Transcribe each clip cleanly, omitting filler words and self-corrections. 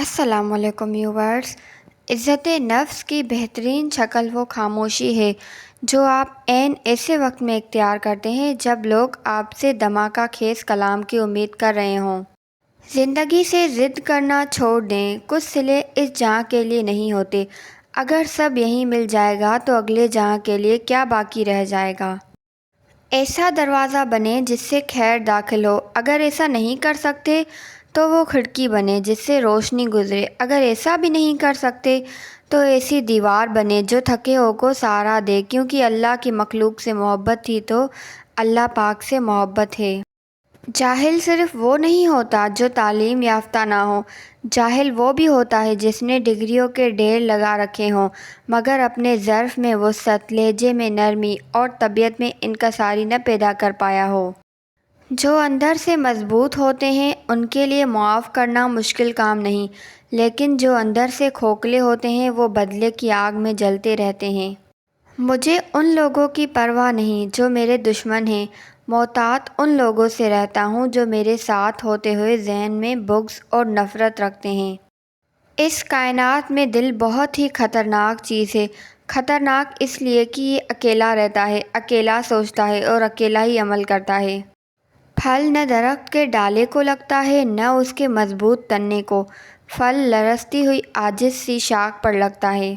السلام علیکم ویورز۔ عزت نفس کی بہترین شکل وہ خاموشی ہے جو آپ عین ایسے وقت میں اختیار کرتے ہیں جب لوگ آپ سے دھماکہ خیز کلام کی امید کر رہے ہوں۔ زندگی سے ضد کرنا چھوڑ دیں، کچھ صلے اس جہاں کے لیے نہیں ہوتے۔ اگر سب یہیں مل جائے گا تو اگلے جہاں کے لیے کیا باقی رہ جائے گا؟ ایسا دروازہ بنیں جس سے خیر داخل ہو، اگر ایسا نہیں کر سکتے تو وہ کھڑکی بنے جس سے روشنی گزرے، اگر ایسا بھی نہیں کر سکتے تو ایسی دیوار بنے جو تھکے ہو کو سہارا دے، کیونکہ اللہ کی مخلوق سے محبت تھی تو اللہ پاک سے محبت ہے۔ جاہل صرف وہ نہیں ہوتا جو تعلیم یافتہ نہ ہو، جاہل وہ بھی ہوتا ہے جس نے ڈگریوں کے ڈھیر لگا رکھے ہوں مگر اپنے ظرف میں وسعت، لہجے میں نرمی اور طبیعت میں انکساری نہ پیدا کر پایا ہو۔ جو اندر سے مضبوط ہوتے ہیں ان کے لیے معاف کرنا مشکل کام نہیں، لیکن جو اندر سے کھوکھلے ہوتے ہیں وہ بدلے کی آگ میں جلتے رہتے ہیں۔ مجھے ان لوگوں کی پرواہ نہیں جو میرے دشمن ہیں، محتاط ان لوگوں سے رہتا ہوں جو میرے ساتھ ہوتے ہوئے ذہن میں بغض اور نفرت رکھتے ہیں۔ اس کائنات میں دل بہت ہی خطرناک چیز ہے، خطرناک اس لیے کہ یہ اکیلا رہتا ہے، اکیلا سوچتا ہے اور اکیلا ہی عمل کرتا ہے۔ پھل نہ درخت کے ڈالے کو لگتا ہے نہ اس کے مضبوط تنے کو، پھل لرزتی ہوئی عاجز سی شاخ پر لگتا ہے۔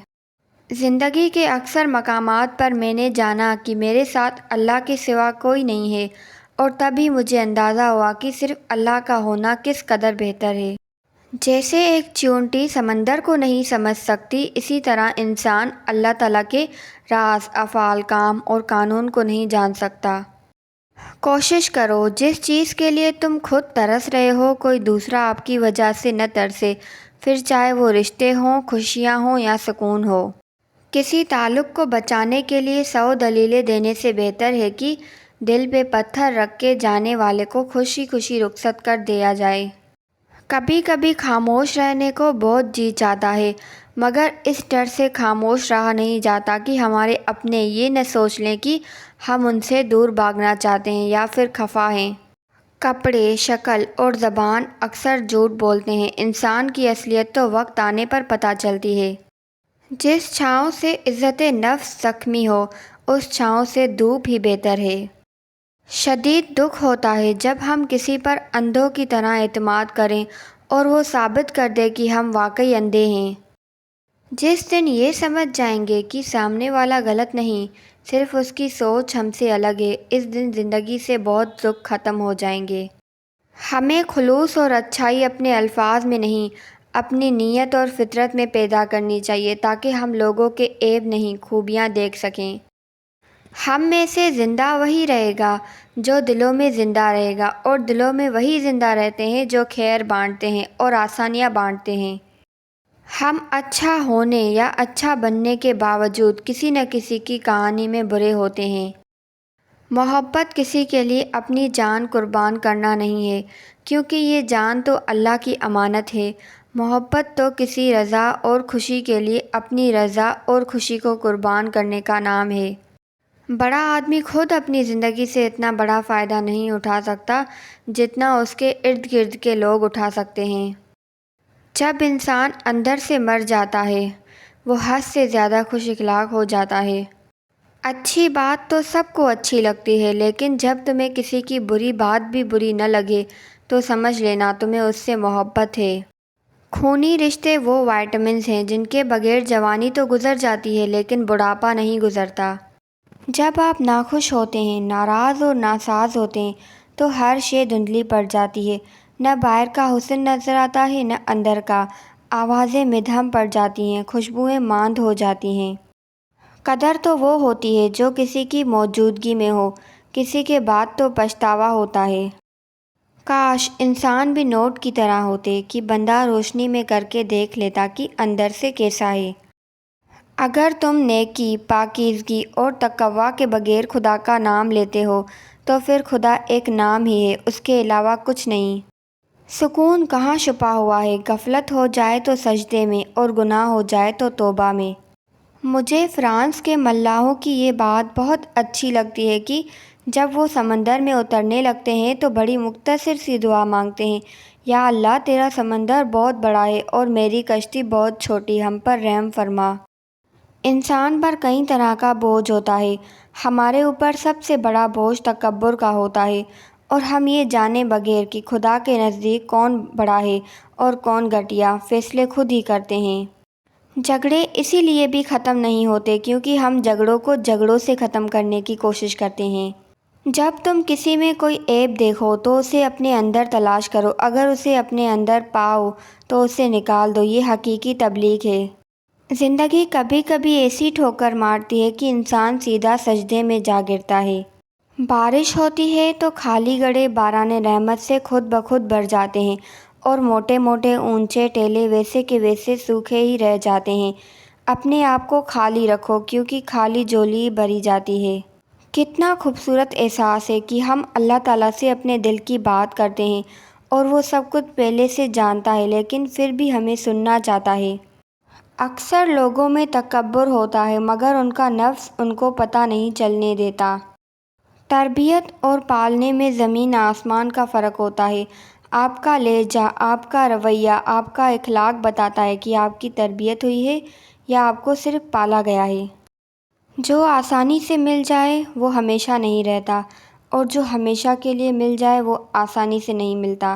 زندگی کے اکثر مقامات پر میں نے جانا کہ میرے ساتھ اللہ کے سوا کوئی نہیں ہے، اور تب ہی مجھے اندازہ ہوا کہ صرف اللہ کا ہونا کس قدر بہتر ہے۔ جیسے ایک چیونٹی سمندر کو نہیں سمجھ سکتی، اسی طرح انسان اللہ تعالیٰ کے راز، افعال، کام اور قانون کو نہیں جان سکتا۔ کوشش کرو جس چیز کے لیے تم خود ترس رہے ہو کوئی دوسرا آپ کی وجہ سے نہ ترسے، پھر چاہے وہ رشتے ہوں، خوشیاں ہوں یا سکون ہو۔ کسی تعلق کو بچانے کے لیے 100 دلیلیں دینے سے بہتر ہے کہ دل پہ پتھر رکھ کے جانے والے کو خوشی خوشی رخصت کر دیا جائے۔ کبھی کبھی خاموش رہنے کو بہت جی چاہتا ہے، مگر اس ڈر سے خاموش رہا نہیں جاتا کہ ہمارے اپنے یہ نہ سوچ لیں کہ ہم ان سے دور بھاگنا چاہتے ہیں یا پھر خفا ہیں۔ کپڑے، شکل اور زبان اکثر جھوٹ بولتے ہیں، انسان کی اصلیت تو وقت آنے پر پتہ چلتی ہے۔ جس چھاؤں سے عزت نفس زخمی ہو اس چھاؤں سے دھوپ ہی بہتر ہے۔ شدید دکھ ہوتا ہے جب ہم کسی پر اندھوں کی طرح اعتماد کریں اور وہ ثابت کر دے کہ ہم واقعی اندھے ہیں۔ جس دن یہ سمجھ جائیں گے کہ سامنے والا غلط نہیں، صرف اس کی سوچ ہم سے الگ ہے، اس دن زندگی سے بہت دکھ ختم ہو جائیں گے۔ ہمیں خلوص اور اچھائی اپنے الفاظ میں نہیں، اپنی نیت اور فطرت میں پیدا کرنی چاہیے تاکہ ہم لوگوں کے عیب نہیں خوبیاں دیکھ سکیں۔ ہم میں سے زندہ وہی رہے گا جو دلوں میں زندہ رہے گا، اور دلوں میں وہی زندہ رہتے ہیں جو خیر بانٹتے ہیں اور آسانیاں بانٹتے ہیں۔ ہم اچھا ہونے یا اچھا بننے کے باوجود کسی نہ کسی کی کہانی میں برے ہوتے ہیں۔ محبت کسی کے لیے اپنی جان قربان کرنا نہیں ہے، کیونکہ یہ جان تو اللہ کی امانت ہے۔ محبت تو کسی رضا اور خوشی کے لیے اپنی رضا اور خوشی کو قربان کرنے کا نام ہے۔ بڑا آدمی خود اپنی زندگی سے اتنا بڑا فائدہ نہیں اٹھا سکتا جتنا اس کے ارد گرد کے لوگ اٹھا سکتے ہیں۔ جب انسان اندر سے مر جاتا ہے وہ حد سے زیادہ خوش اخلاق ہو جاتا ہے۔ اچھی بات تو سب کو اچھی لگتی ہے، لیکن جب تمہیں کسی کی بری بات بھی بری نہ لگے تو سمجھ لینا تمہیں اس سے محبت ہے۔ خونی رشتے وہ وائٹامنز ہیں جن کے بغیر جوانی تو گزر جاتی ہے لیکن بڑھاپا نہیں گزرتا۔ جب آپ ناخوش ہوتے ہیں، ناراض اور ناساز ہوتے ہیں تو ہر شے دھندلی پڑ جاتی ہے، نہ باہر کا حسن نظر آتا ہے نہ اندر کا، آوازیں مدھم پڑ جاتی ہیں، خوشبوئیں ماند ہو جاتی ہیں۔ قدر تو وہ ہوتی ہے جو کسی کی موجودگی میں ہو، کسی کے بعد تو پچھتاوا ہوتا ہے۔ کاش انسان بھی نوٹ کی طرح ہوتے کہ بندہ روشنی میں کر کے دیکھ لیتا کہ اندر سے کیسا ہے۔ اگر تم نیکی، پاکیزگی اور تقویٰ کے بغیر خدا کا نام لیتے ہو تو پھر خدا ایک نام ہی ہے، اس کے علاوہ کچھ نہیں۔ سکون کہاں چھپا ہوا ہے؟ غفلت ہو جائے تو سجدے میں اور گناہ ہو جائے تو توبہ میں۔ مجھے فرانس کے ملاحوں کی یہ بات بہت اچھی لگتی ہے کہ جب وہ سمندر میں اترنے لگتے ہیں تو بڑی مختصر سی دعا مانگتے ہیں یا اللہ تیرا سمندر بہت بڑا ہے اور میری کشتی بہت چھوٹی، ہم پر رحم فرما۔ انسان پر کئی طرح کا بوجھ ہوتا ہے۔ ہمارے اوپر سب سے بڑا بوجھ تکبر کا ہوتا ہے، اور ہم یہ جانے بغیر کہ خدا کے نزدیک کون بڑا ہے اور کون گھٹیا، فیصلے خود ہی کرتے ہیں۔ جھگڑے اسی لیے بھی ختم نہیں ہوتے کیونکہ ہم جھگڑوں کو جھگڑوں سے ختم کرنے کی کوشش کرتے ہیں۔ جب تم کسی میں کوئی عیب دیکھو تو اسے اپنے اندر تلاش کرو، اگر اسے اپنے اندر پاؤ تو اسے نکال دو، یہ حقیقی تبلیغ ہے۔ زندگی کبھی کبھی ایسی ٹھوکر مارتی ہے کہ انسان سیدھا سجدے میں جا گرتا ہے۔ بارش ہوتی ہے تو خالی گڑھے باران رحمت سے خود بخود بھر جاتے ہیں، اور موٹے موٹے اونچے ٹیلے ویسے کے ویسے سوکھے ہی رہ جاتے ہیں۔ اپنے آپ کو خالی رکھو کیونکہ خالی جھولی بھری جاتی ہے۔ کتنا خوبصورت احساس ہے کہ ہم اللہ تعالیٰ سے اپنے دل کی بات کرتے ہیں اور وہ سب کچھ پہلے سے جانتا ہے، لیکن پھر بھی ہمیں سننا چاہتا ہے۔ اکثر لوگوں میں تکبر ہوتا ہے مگر ان کا نفس ان کو پتہ نہیں چلنے دیتا۔ تربیت اور پالنے میں زمین آسمان کا فرق ہوتا ہے۔ آپ کا لہجہ، آپ کا رویہ، آپ کا اخلاق بتاتا ہے کہ آپ کی تربیت ہوئی ہے یا آپ کو صرف پالا گیا ہے۔ جو آسانی سے مل جائے وہ ہمیشہ نہیں رہتا، اور جو ہمیشہ کے لیے مل جائے وہ آسانی سے نہیں ملتا۔